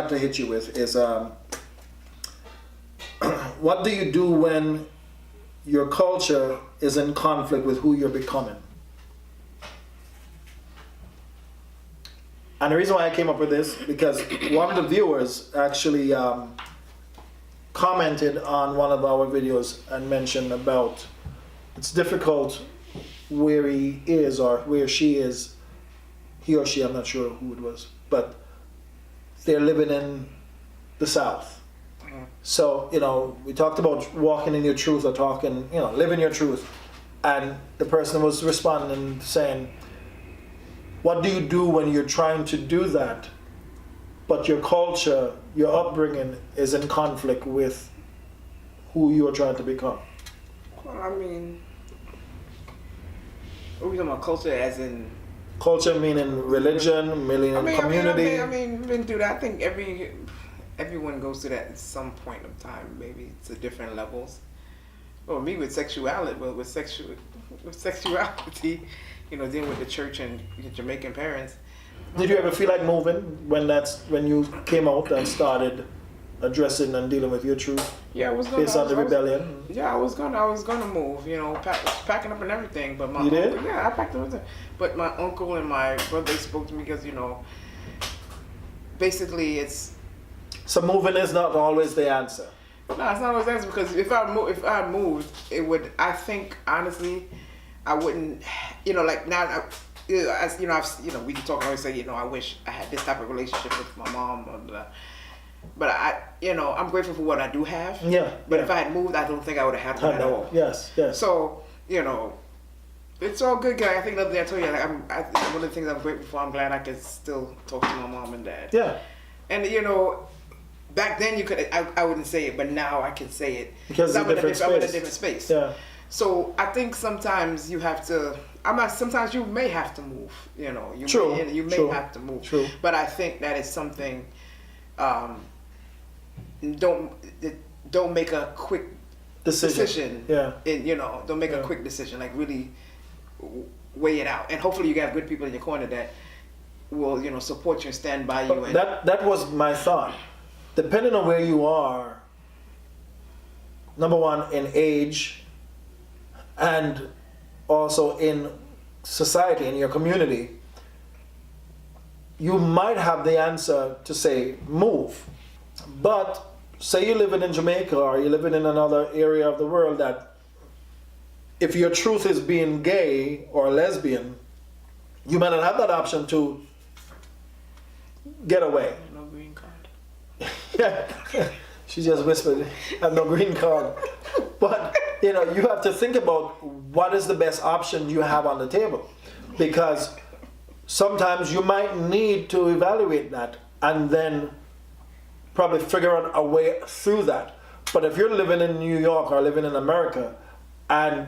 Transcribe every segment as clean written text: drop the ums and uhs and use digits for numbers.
had to hit you with is what do you do when your culture is in conflict with who you're becoming? And the reason why I came up with this, because one of the viewers actually commented on one of our videos and mentioned about it's difficult where he is or where she is, he or she, I'm not sure who it was, but they're living in the South. So, we talked about walking in your truth or talking, living your truth. And the person was responding saying, what do you do when you're trying to do that, but your culture, your upbringing is in conflict with who you're trying to become? Well, I mean, are we talking about culture as in? Culture meaning religion, meaning community. I mean, we've been through that. I think everyone goes through that at some point of time. Maybe it's at different levels. Well, me with sexuality, dealing with the church and Jamaican parents. Did you ever feel like moving when you came out and started addressing and dealing with your truth? Yeah, I was gonna. Based on the rebellion. Yeah, I was gonna move. Packing up and everything. But my you did? Uncle, yeah, I packed up everything. But my uncle and my brother spoke to me because basically it's. So moving is not always the answer. No, it's not always the answer because if I moved, it would. I think honestly, I wouldn't. Like now. We can talk. I always say, I wish I had this type of relationship with my mom. But I'm grateful for what I do have. Yeah. But if I had moved, I don't think I would have had one at all. Yes. So it's all good, guy. I think another thing I told you, one of the things I'm grateful for, I'm glad I can still talk to my mom and dad. Yeah. And back then I wouldn't say it, but now I can say it because I'm in a different space. Yeah. So I think sometimes you have to. Sometimes you may have to move. You may have to move. True. But I think that is something. Don't make a quick decision. Yeah. Don't make a quick decision. Like really weigh it out, and hopefully you got good people in your corner that will support you and stand by you. That was my thought. Depending on where you are, number one in age, and also in society, in your community, you might have the answer to say move. But say you're living in Jamaica or you're living in another area of the world that if your truth is being gay or lesbian, you might not have that option to get away. No green card. Yeah, she just whispered, I have no green card. But you have to think about what is the best option you have on the table, because sometimes you might need to evaluate that and then probably figure out a way through that. But if you're living in New York or living in America and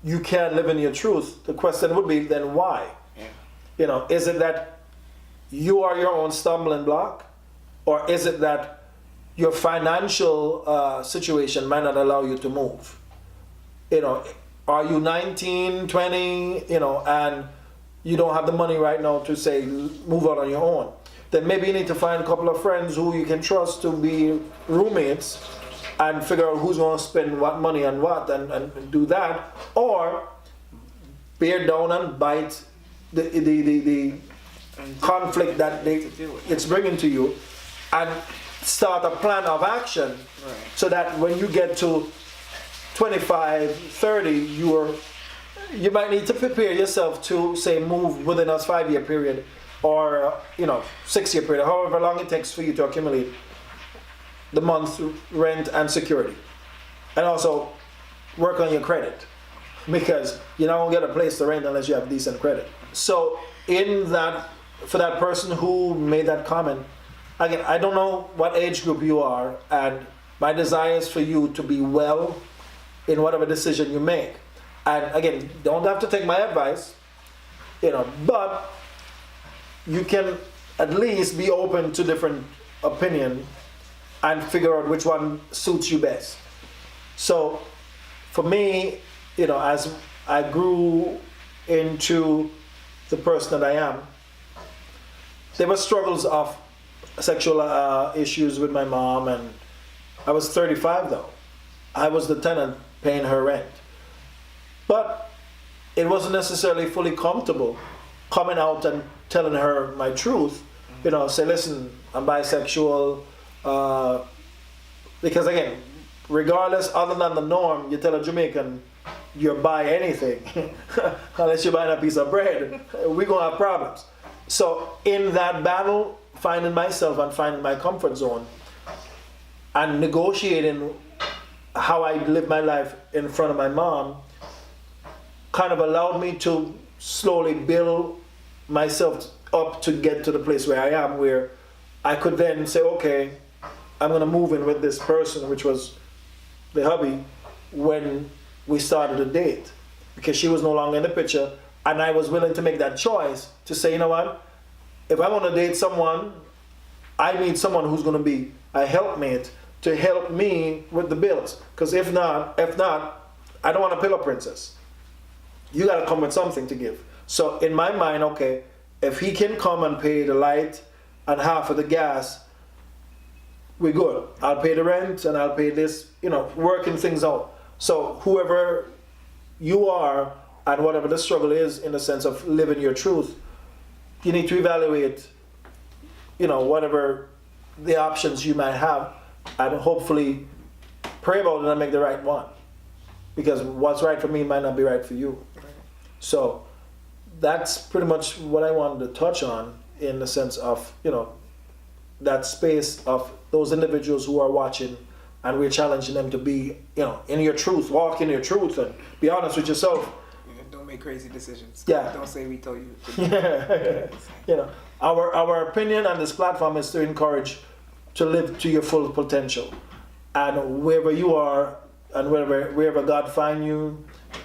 you can't live in your truth, the question would be then why? Yeah. Is it that you are your own stumbling block, or is it that your financial situation might not allow you to move? Are you 19, 20, and you don't have the money right now to say move out on your own? Then maybe you need to find a couple of friends who you can trust to be roommates and figure out who's going to spend what money on what and do that, or bear down and bite the conflict that it's bringing to you and start a plan of action, right, so that when you get to 25, 30, you might need to prepare yourself to say move within a 5-year period or 6-year period, however long it takes for you to accumulate the month rent and security. And also work on your credit, because you're not gonna get a place to rent unless you have decent credit. So for that person who made that comment, again, I don't know what age group you are, and my desire is for you to be well in whatever decision you make. And again, don't have to take my advice, but you can at least be open to different opinion and figure out which one suits you best. So for me, as I grew into the person that I am, there were struggles of sexual issues with my mom, and I was 35 though. I was the tenant paying her rent. But it wasn't necessarily fully comfortable coming out and telling her my truth. You know, say, listen, I'm bisexual. Because again, regardless, other than the norm, you tell a Jamaican you're buy anything, unless you're buying a piece of bread, we're gonna have problems. So in that battle, finding myself and finding my comfort zone and negotiating how I live my life in front of my mom kind of allowed me to slowly build myself up to get to the place where I am, where I could then say, okay, I'm gonna move in with this person, which was the hubby, when we started a date, because she was no longer in the picture, and I was willing to make that choice to say, you know what, if I want to date someone, I need someone who's going to be a helpmate to help me with the bills. Because if not, I don't want a pillow princess. You got to come with something to give. So in my mind, okay, if he can come and pay the light and half of the gas, we're good. I'll pay the rent and I'll pay this, you know, working things out. So whoever you are and whatever the struggle is in the sense of living your truth, you need to evaluate, you know, whatever the options you might have, and hopefully pray about it and make the right one. Because what's right for me might not be right for you. So that's pretty much what I wanted to touch on in the sense of, you know, that space of those individuals who are watching, and we're challenging them to be, you know, in your truth, walk in your truth, and be honest with yourself. Yeah, don't make crazy decisions. Yeah. Don't say we told you. You know, our opinion on this platform is to encourage to live to your full potential, and wherever you are, and wherever God find you,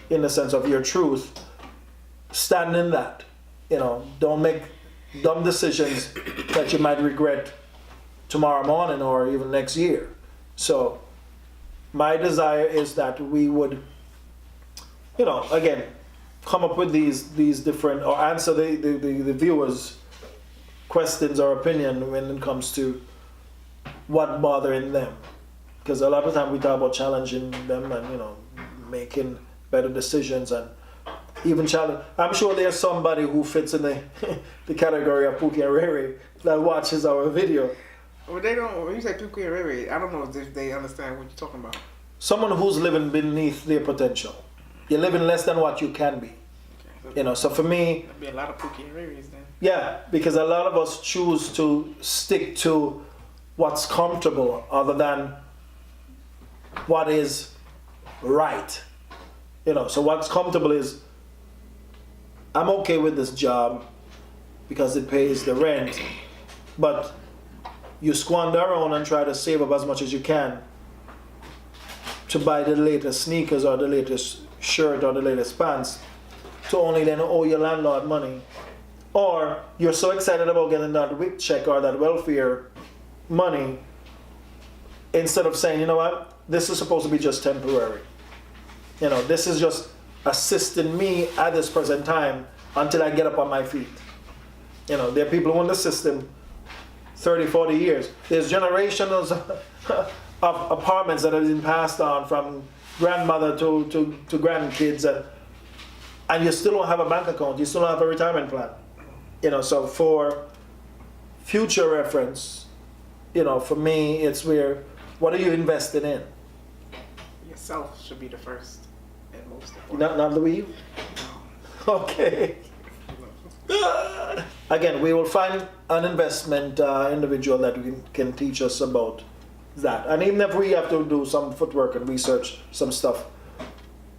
in the sense of your truth, stand in that. You know, don't make dumb decisions that you might regret tomorrow morning or even next year. So my desire is that we would, you know, again, come up with these different, or answer the viewers' questions or opinion when it comes to what bothering them. Because a lot of time we talk about challenging them and, you know, making better decisions, and even challenge. I'm sure there's somebody who fits in the category of Pookie and Riri that watches our video. Well, they don't. When you say Pookie and Riri, I don't know if they understand what you're talking about. Someone who's living beneath their potential. You're living less than what you can be. Okay. You know, so for me, There'll be a lot of Pookie and Riris then. yeah, because a lot of us choose to stick to what's comfortable other than what is right. You know, so what's comfortable is, I'm okay with this job because it pays the rent, but you squander around and try to save up as much as you can to buy the latest sneakers or the latest shirt or the latest pants, to only then owe your landlord money. Or you're so excited about getting that WIC check or that welfare money, instead of saying, you know what, this is supposed to be just temporary. You know, this is just assisting me at this present time until I get up on my feet. You know, there are people who in the system 30, 40 years. There's generations of apartments that have been passed on from grandmother to grandkids, and you still don't have a bank account, you still don't have a retirement plan. You know, so for future reference, you know, for me, it's where, what are you investing in? Yourself should be the first and most important. Not the weave? Okay. Again, we will find an investment individual that can teach us about that. And even if we have to do some footwork and research some stuff,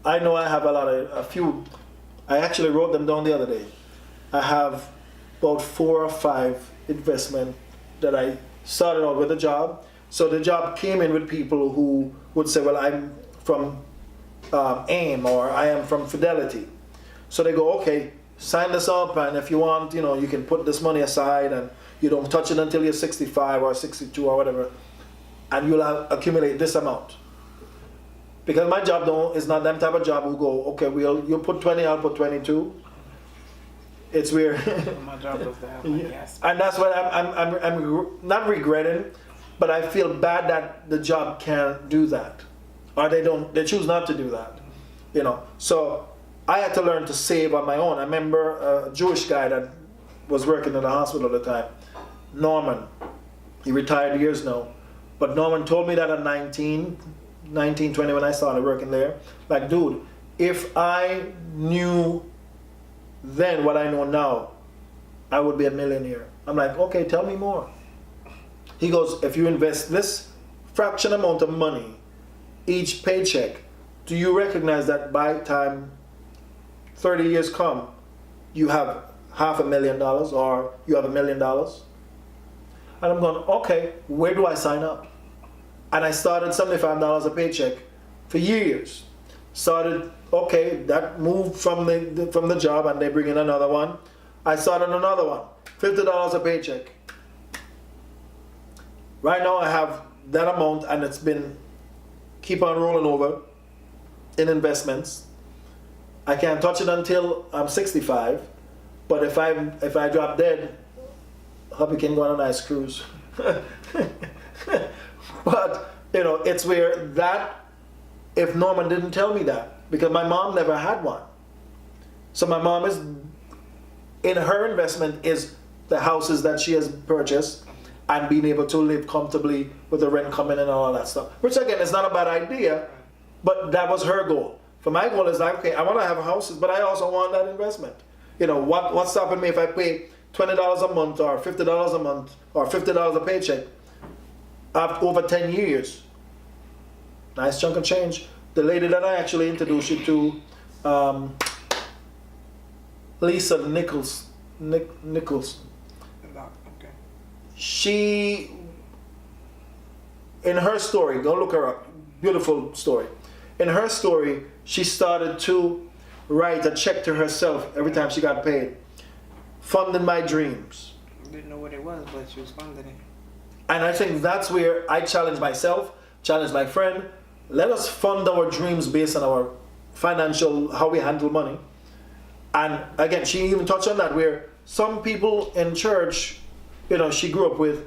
I know I have a few, I actually wrote them down the other day. I have about 4 or 5 investment that I started out with a job. So the job came in with people who would say, well, I'm from AIM, or I am from Fidelity. So they go, okay, sign this up, and if you want, you know, you can put this money aside and you don't touch it until you're 65 or 62 or whatever, and you'll accumulate this amount. Because my job is not that type of job who go, okay, you'll put 20, I'll put 22. it's where, My job does that. I'm like, yes. and that's what I'm not regretting, but I feel bad that the job can't do that, or they choose not to do that, you know. So I had to learn to save on my own. I remember a Jewish guy that was working in the hospital at the time, Norman. He retired years now, but Norman told me that at 19, 20 when I started working there, like, dude, if I knew then what I know now, I would be a millionaire. I'm like, okay, tell me more. He goes, if you invest this fraction amount of money each paycheck, do you recognize that by time 30 years come, you have $500,000 or you have $1 million? And I'm going, okay, where do I sign up? And I started $75 a paycheck for years. Started, okay, that moved from the job and they bring in another one. I started another one, $50 a paycheck. Right now I have that amount and it's been keep on rolling over in investments. I can't touch it until I'm 65, but if I drop dead, hubby can go on a nice cruise. But you know, it's where that, if Norman didn't tell me that, because my mom never had one. So my mom is, in her investment is the houses that she has purchased and being able to live comfortably with the rent coming in and all that stuff. Which again, is not a bad idea, but that was her goal. For my goal is like, okay, I want to have houses, but I also want that investment. You know, what's stopping me if I pay $20 a month or $50 a month or $50 a paycheck after over 10 years? Nice chunk of change. The lady that I actually introduced you to, Lisa Nichols. Okay. She, in her story, go look her up, beautiful story. In her story, she started to write a check to herself every time she got paid, funding my dreams. Didn't know what it was, but she was funding it. And I think that's where I challenge myself, challenge my friend. Let us fund our dreams based on our financial, how we handle money. And again, she even touched on that, where some people in church, you know, she grew up with,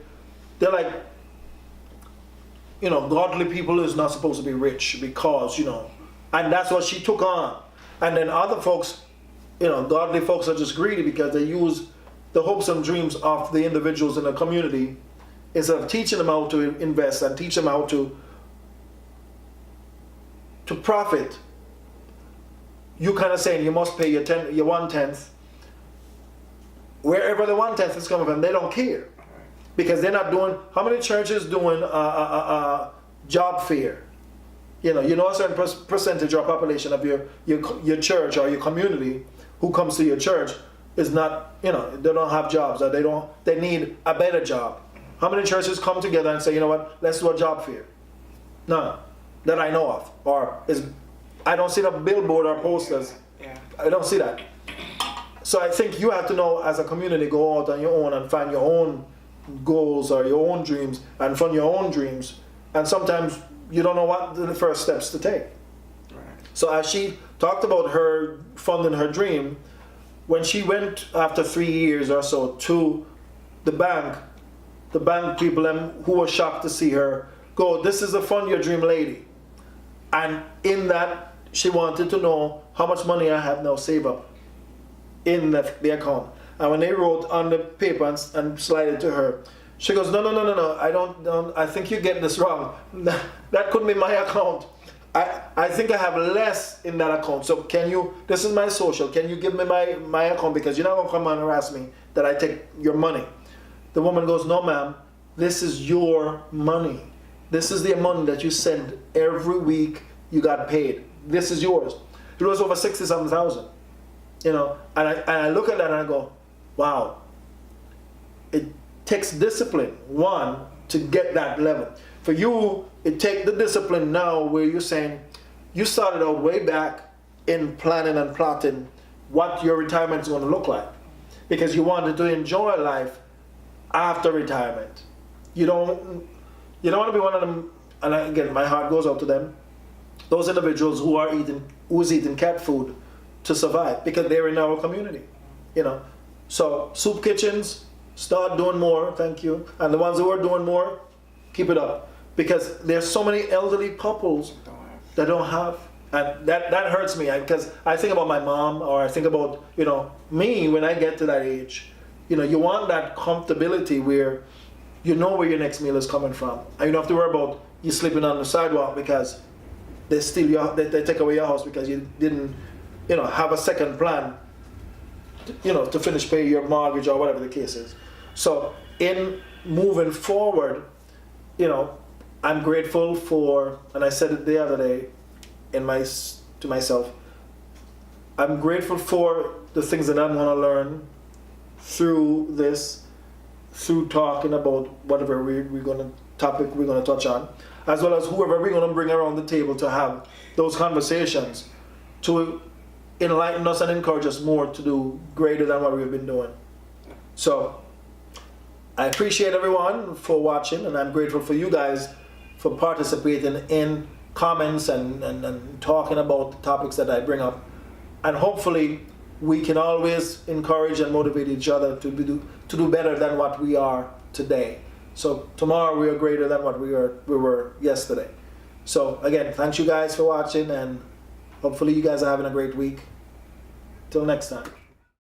they're like, you know, godly people is not supposed to be rich because, you know, and that's what she took on. And then other folks, you know, godly folks are just greedy because they use the hopes and dreams of the individuals in the community instead of teaching them how to invest and teach them how to profit. You kind of saying you must pay your 1/10. Wherever the 1/10 is coming from, they don't care. Because they're not doing, how many churches doing job fair? You know a certain percentage or population of your church or your community who comes to your church is not, you know, they don't have jobs or they need a better job. How many churches come together and say, you know what, let's do a job fair? None that I know of. Or I don't see the billboard or posters. Yeah. I don't see that. So I think you have to know as a community, go out on your own and find your own goals or your own dreams and fund your own dreams. And sometimes you don't know what the first steps to take. Right. So as she talked about her funding her dream, when she went after 3 years or so to the bank people who were shocked to see her go, this is a fund your dream lady. And in that, she wanted to know how much money I have now saved up in the account. And when they wrote on the paper and slid it to her, she goes, no, I think you get this wrong. That couldn't be my account. I think I have less in that account. So this is my social, can you give me my account, because you're not gonna come and harass me that I take your money. The woman goes, no ma'am, this is your money. This is the amount that you send every week you got paid. This is yours. It was over 60,000, you know, and I look at that and I go, wow. It takes discipline, one, to get that level. For you, it takes the discipline now where you're saying, you started out way back in planning and plotting what your retirement is going to look like. Because you wanted to enjoy life after retirement. You don't want to be one of them, and again, my heart goes out to them, those individuals who's eating cat food to survive, because they're in our community. You know, So soup kitchens, start doing more, thank you. And the ones who are doing more, keep it up. Because there's so many elderly couples that don't have, and that hurts me, because I think about my mom, or I think about, me when I get to that age. You want that comfortability where you know where your next meal is coming from. And you don't have to worry about you sleeping on the sidewalk because they take away your house because you didn't, have a second plan, to finish paying your mortgage or whatever the case is. So in moving forward, I'm grateful for, and I said it the other day to myself, I'm grateful for the things that I'm going to learn through this, through talking about whatever topic we're going to touch on, as well as whoever we're going to bring around the table to have those conversations to enlighten us and encourage us more to do greater than what we've been doing. So I appreciate everyone for watching, and I'm grateful for you guys for participating in comments and talking about the topics that I bring up. And hopefully we can always encourage and motivate each other to do better than what we are today. So tomorrow we are greater than what we were yesterday. So again, thanks you guys for watching, and hopefully you guys are having a great week. Till next time.